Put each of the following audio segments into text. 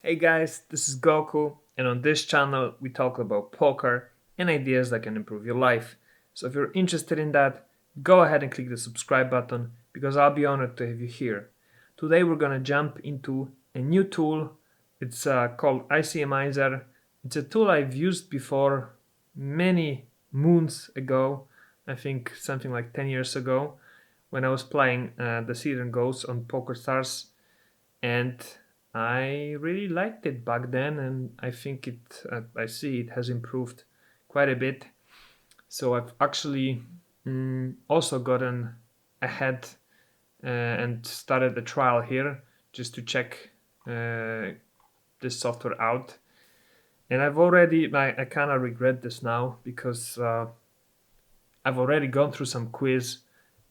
Hey guys, this is Goku, and on this channel we talk about poker and ideas that can improve your life. So if you're interested in that, go ahead and click the subscribe button because I'll be honored to have you here. Today we're gonna jump into a new tool. It's called ICMIZER. It's a tool I've used before many moons ago, I think something like 10 years ago, when I was playing the Season Ghosts on PokerStars, and I really liked it back then, and I think I see it has improved quite a bit. So I've actually also gotten ahead and started a trial here just to check this software out. And I kind of regret this now because I've already gone through some quiz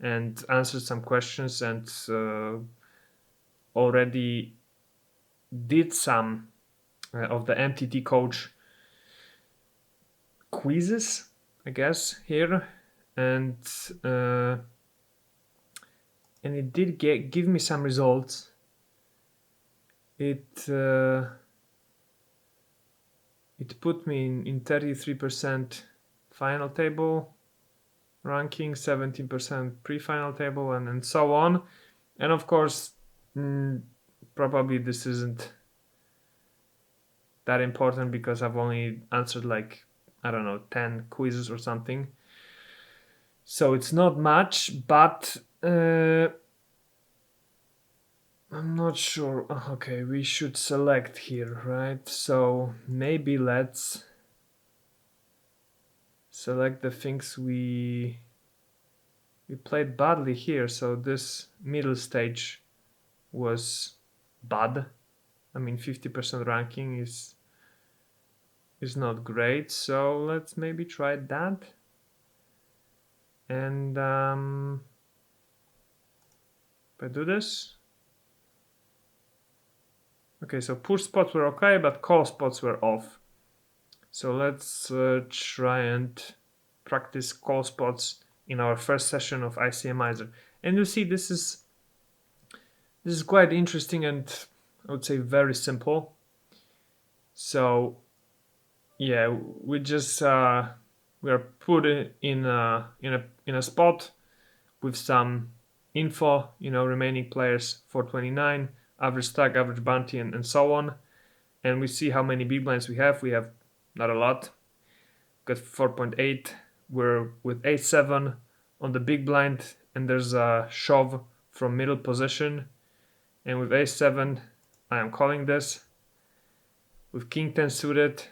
and answered some questions and already did some of the MTT coach quizzes, I guess, here, and uh, and it did give me some results. It put me in 33% final table ranking, 17% pre-final table, and so on. And of course, probably this isn't that important because I've only answered like, I don't know, 10 quizzes or something. So it's not much, but I'm not sure. Okay, we should select here, right? So maybe let's select the things we played badly here. So this middle stage was bad. I mean, 50% ranking is not great. So let's maybe try that. And if I do this. Okay, so push spots were okay, but call spots were off. So let's try and practice call spots in our first session of ICMIZER. And you see this is quite interesting and I would say very simple. So yeah, we just we are put in a spot with some info, remaining players 429, average stack, average bounty, and so on. And we see how many big blinds we have. We have not a lot. Got 4.8. We're with a7 on the big blind, and there's a shove from middle position. And with a7, I am calling this. With king 10 suited,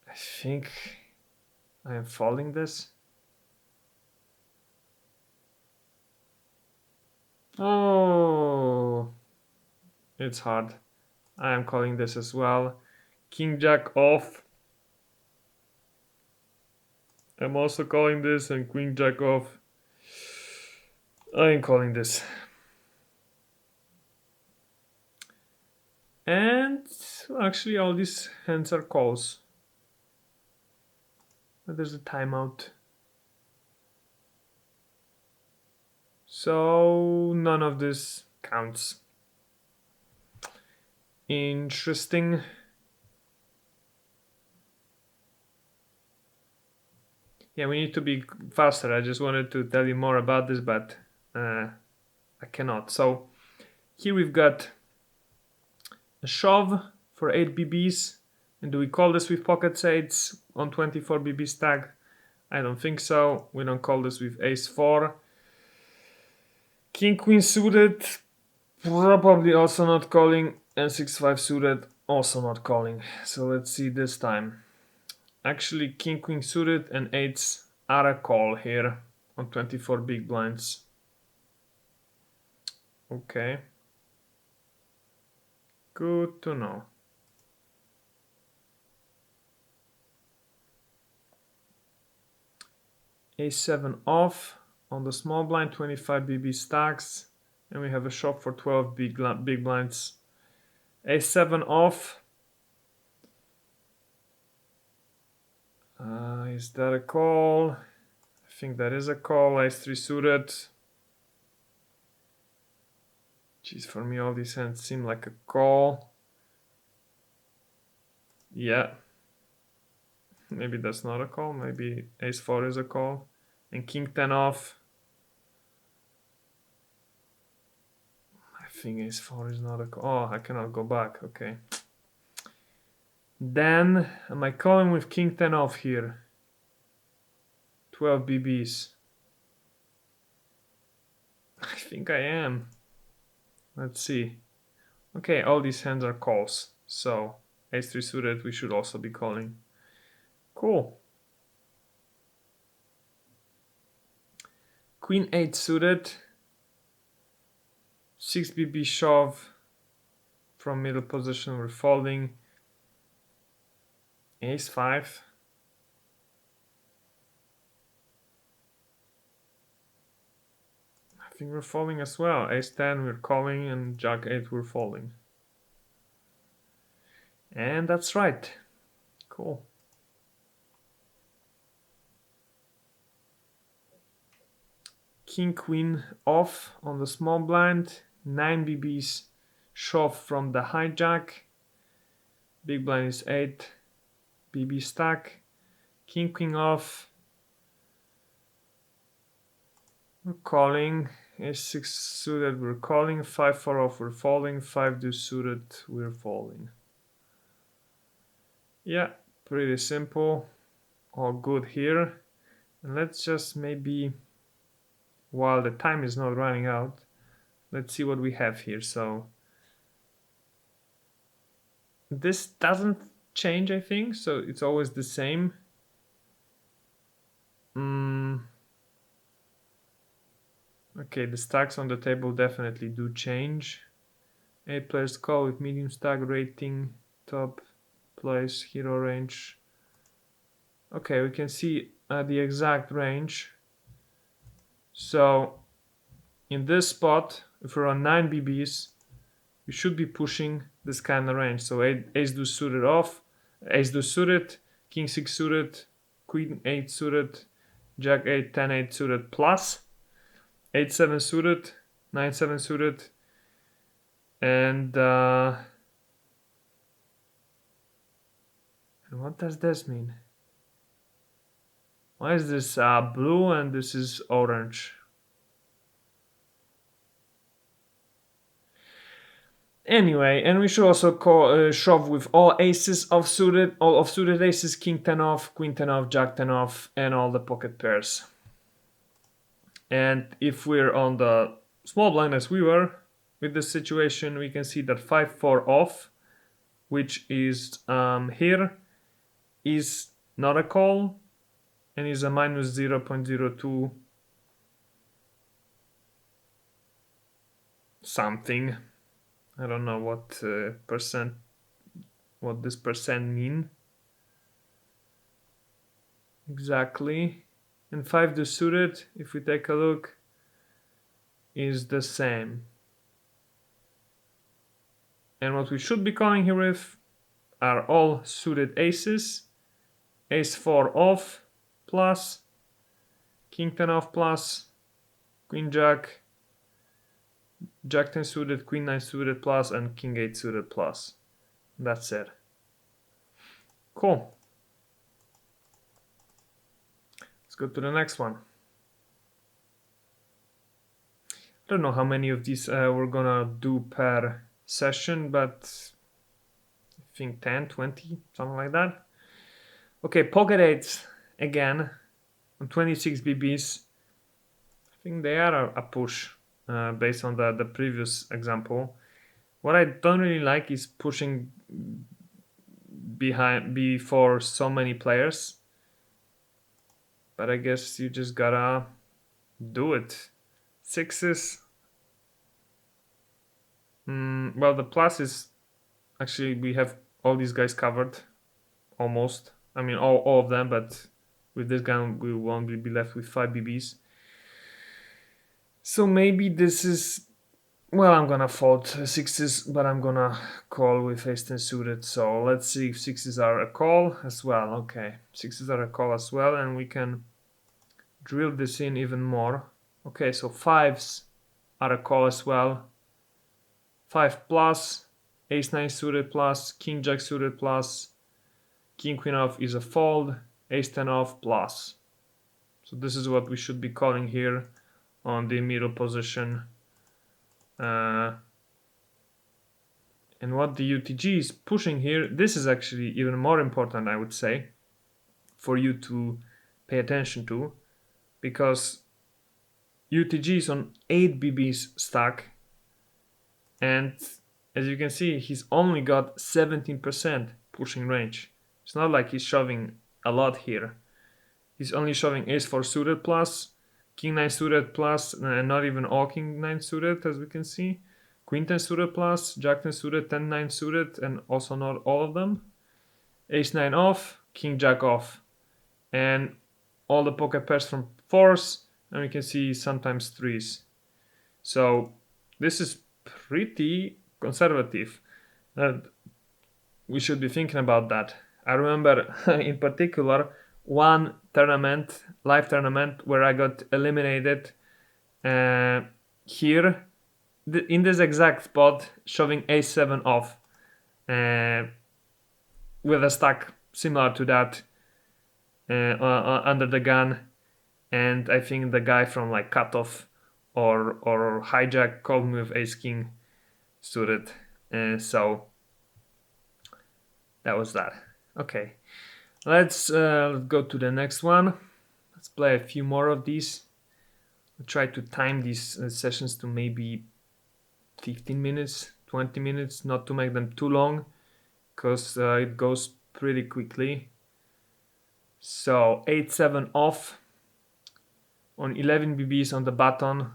I think I am folding this. Oh, it's hard. I am calling this as well. King jack off. I'm also calling this, and queen jack off. I am calling this. And actually all these hands are calls. But there's a timeout. So none of this counts. Interesting. Yeah, we need to be faster. I just wanted to tell you more about this, but I cannot. So here we've got a shove for 8 BBs. And do we call this with pocket eights on 24 BB stack? I don't think so. We don't call this with ace 4. King queen suited, probably also not calling, and 6-5 suited, also not calling. So let's see this time. Actually, king queen suited and eights are a call here on 24 big blinds. Okay. Good to know. a7 off on the small blind, 25 BB stacks, and we have a shop for 12 big blinds. a7 off. Is that a call? I think that is a call. Ace 3 suited. Geez, for me all these hands seem like a call. Yeah. Maybe that's not a call. Maybe ace-4 is a call. And king-10 off. I think ace-4 is not a call. Oh, I cannot go back. Okay. Then, am I calling with king-10 off here? 12 BBs. I think I am. Let's see. Okay, all these hands are calls. So, ace-3 suited, we should also be calling. Cool. Queen-8 suited. 6 BB shove. From middle position, we're folding. Ace-5. I think we're folding as well. Ace-10 we're calling and Jack-8 we're folding. And that's right. Cool. King-Queen off on the small blind. 9 BBs shove from the hijack. Big blind is 8 BB stack. King-Queen off. We're calling. Ace-6 suited we're calling. 5-4 off we're folding. 5-2 suited we're folding. Yeah, pretty simple. All good here. And let's just maybe, while the time is not running out, let's see what we have here. So this doesn't change, I think. So it's always the same. Okay, the stacks on the table definitely do change. 8 players call with medium stack rating, top place, hero range. Okay, we can see the exact range. So in this spot, if we're on 9 BBs, we should be pushing this kind of range. So ace-2 suited off, ace-2 suited, king-6 suited, queen-8 suited, jack-8, 10-8 suited plus, 8-7 suited, 9-7 suited, and what does this mean? Why is this blue and this is orange? Anyway, and we should also call, shove with all aces of suited, all of suited aces, king-10 off, queen-10 off, jack-10 off, and all the pocket pairs. And if we're on the small blind as we were with this situation, we can see that 5-4 off, which is here, is not a call and is a minus 0.02 something. I don't know what percent, what this percent mean exactly. And 5-2 suited, if we take a look, is the same. And what we should be calling here with are all suited aces, ace-4 off plus, king-10 off plus, queen-jack, jack-10 suited, queen-9 suited plus, and king-8 suited plus. That's it. Cool. Let's go to the next one. I don't know how many of these we're gonna do per session, but I think 10, 20, something like that. Okay, pocket eights again on 26 BBs. I think they are a push based on the previous example. What I don't really like is pushing before so many players, but I guess you just gotta do it. Sixes. Well, the plus is actually we have all these guys covered almost. I mean, all of them, but with this gun we won't be left with 5 BBs. So maybe this is, well, I'm gonna fold sixes, but I'm gonna call with ace-10 suited. So let's see if sixes are a call as well. Okay, sixes are a call as well, and we can drill this in even more. Okay, so fives are a call as well. 5 plus, ace 9 suited plus, king jack suited plus, king queen off is a fold, ace 10 off plus. So this is what we should be calling here on the middle position. And what the UTG is pushing here, this is actually even more important, I would say, for you to pay attention to, because UTG is on 8 BBs stack, and as you can see, he's only got 17% pushing range. It's not like he's shoving a lot here. He's only shoving ace 4 suited plus, king 9 suited plus, and not even all king 9 suited, as we can see. Queen 10 suited plus, jack 10 suited, 10 9 suited, and also not all of them. Ace 9 off, king jack off, and all the pocket pairs from 4s, and we can see sometimes 3s. So this is pretty conservative, and we should be thinking about that. I remember in particular one tournament, live tournament, where I got eliminated here in this exact spot, shoving ace 7 off with a stack similar to that under the gun, and I think the guy from like cutoff or hijack called me with ace king suited, so that was that. Okay, let's go to the next one. Let's play a few more of these. I'll try to time these sessions to maybe 15 minutes, 20 minutes, not to make them too long, because it goes pretty quickly. So 8-7 off on 11 BBs on the button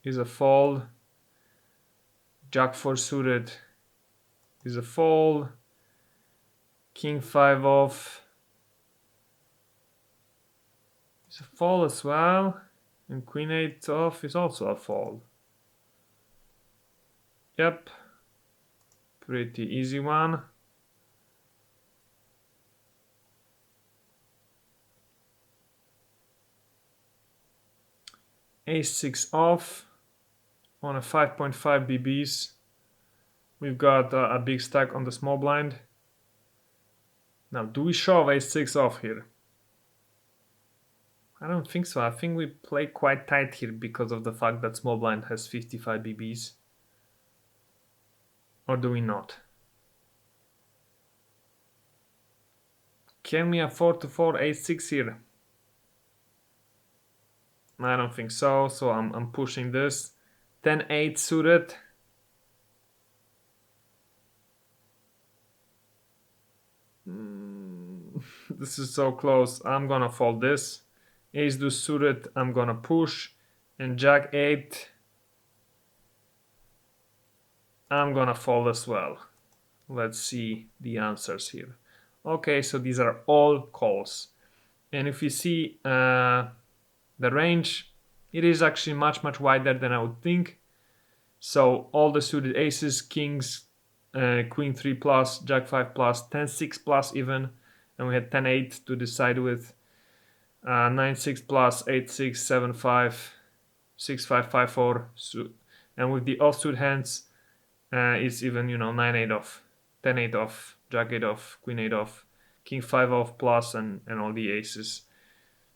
is a fold. Jack 4 suited is a fold. King 5 off is a fold as well. And Queen 8 off is also a fold. Yep, pretty easy one. Ace 6 off on a 5.5 BBs. We've got a big stack on the small blind. Now, do we shove ace 6 off here? I don't think so. I think we play quite tight here because of the fact that small blind has 55 BBs. Or do we not? Can we afford to fold ace 6 here? I don't think so, so I'm pushing this. 10-8 suited. This is so close. I'm gonna fold this. Ace deuce suited, I'm gonna push. And jack 8, I'm gonna fold as well. Let's see the answers here. Okay, so these are all calls. And if you see the range, it is actually much wider than I would think. So all the suited aces, kings, queen 3 plus, jack 5 plus, 10-6 plus even, and we had 10-8 to decide with, 9-6 plus, 8-6, 7-5, 6-5, 5-4, and with the offsuit hands, it's even, 9-8 off, 10-8 off, jack 8 off, queen 8 off, king 5 off plus, and all the aces.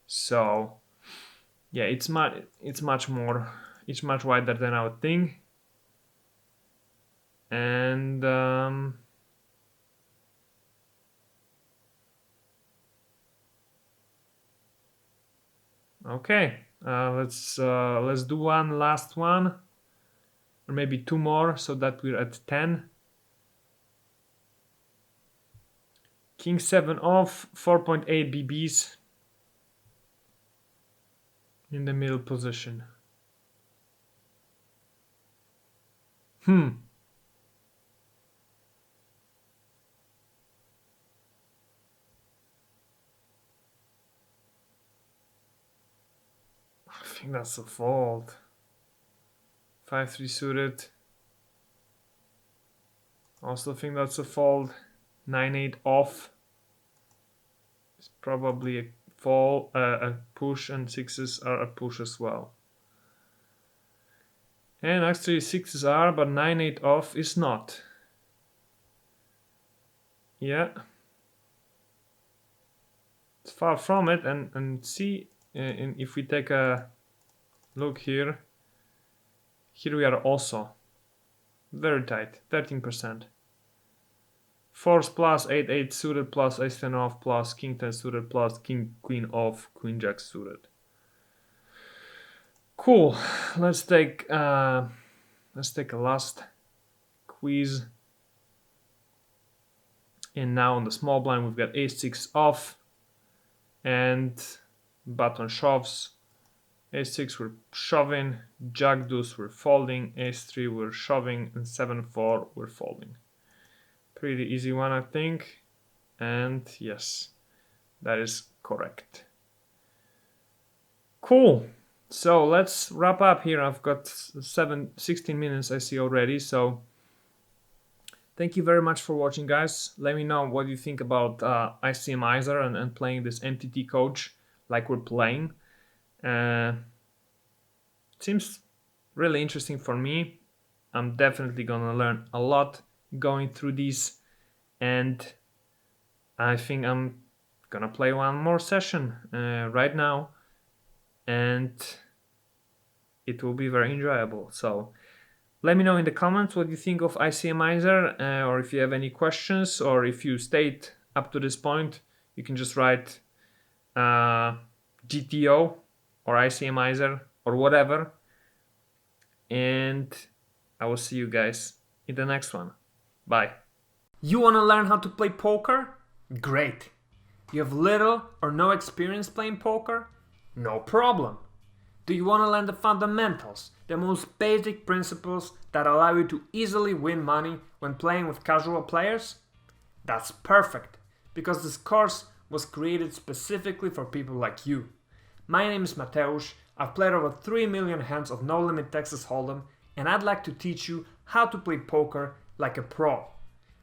So yeah, it's much wider than I would think. And okay, let's do one last one, or maybe two more, so that we're at 10. King 7 off, 4.8 BBs in the middle position. I think that's a fold. 5-3 suited. Also think that's a fold. 9-8 off. It's probably a fold, a push, and sixes are a push as well. And actually 6s are, but 9-8 off is not. Yeah. It's far from it, and see, and if we take a look here we are also very tight, 13%. 4s plus 8-8 suited plus ace-10 off plus king-10 suited plus king-queen off, queen-jack suited. Cool. Let's take a last quiz. And now on the small blind we've got ace-6 off and button shoves. Ace-6 we're shoving, jack-deuce we're folding, ace-3 we're shoving, and 7-4 we're folding. Pretty easy one, I think. And yes, that is correct. Cool. So let's wrap up here. I've got 16 minutes I see already. So thank you very much for watching, guys. Let me know what you think about ICMIZER and playing this MTT coach like we're playing. Seems really interesting for me. I'm definitely gonna learn a lot going through these, and I think I'm gonna play one more session right now, and it will be very enjoyable. So let me know in the comments what you think of ICMIZER, or if you have any questions, or if you stayed up to this point, you can just write GTO or ICMIZER or whatever, and I will see you guys in the next one. Bye. You want to learn how to play poker? Great. You have little or no experience playing poker? No problem. Do you want to learn the fundamentals, the most basic principles that allow you to easily win money when playing with casual players? That's perfect, because this course was created specifically for people like you. My name is Mateusz, I've played over 3 million hands of No Limit Texas Hold'em, and I'd like to teach you how to play poker like a pro.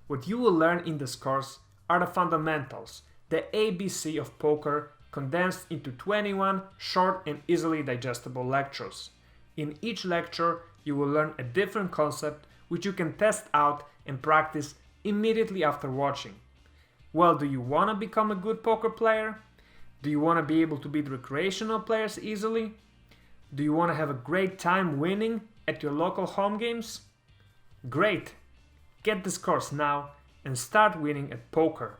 What you will learn in this course are the fundamentals, the ABC of poker, condensed into 21 short and easily digestible lectures. In each lecture, you will learn a different concept which you can test out and practice immediately after watching. Well, do you want to become a good poker player? Do you want to be able to beat recreational players easily? Do you want to have a great time winning at your local home games? Great! Get this course now and start winning at poker.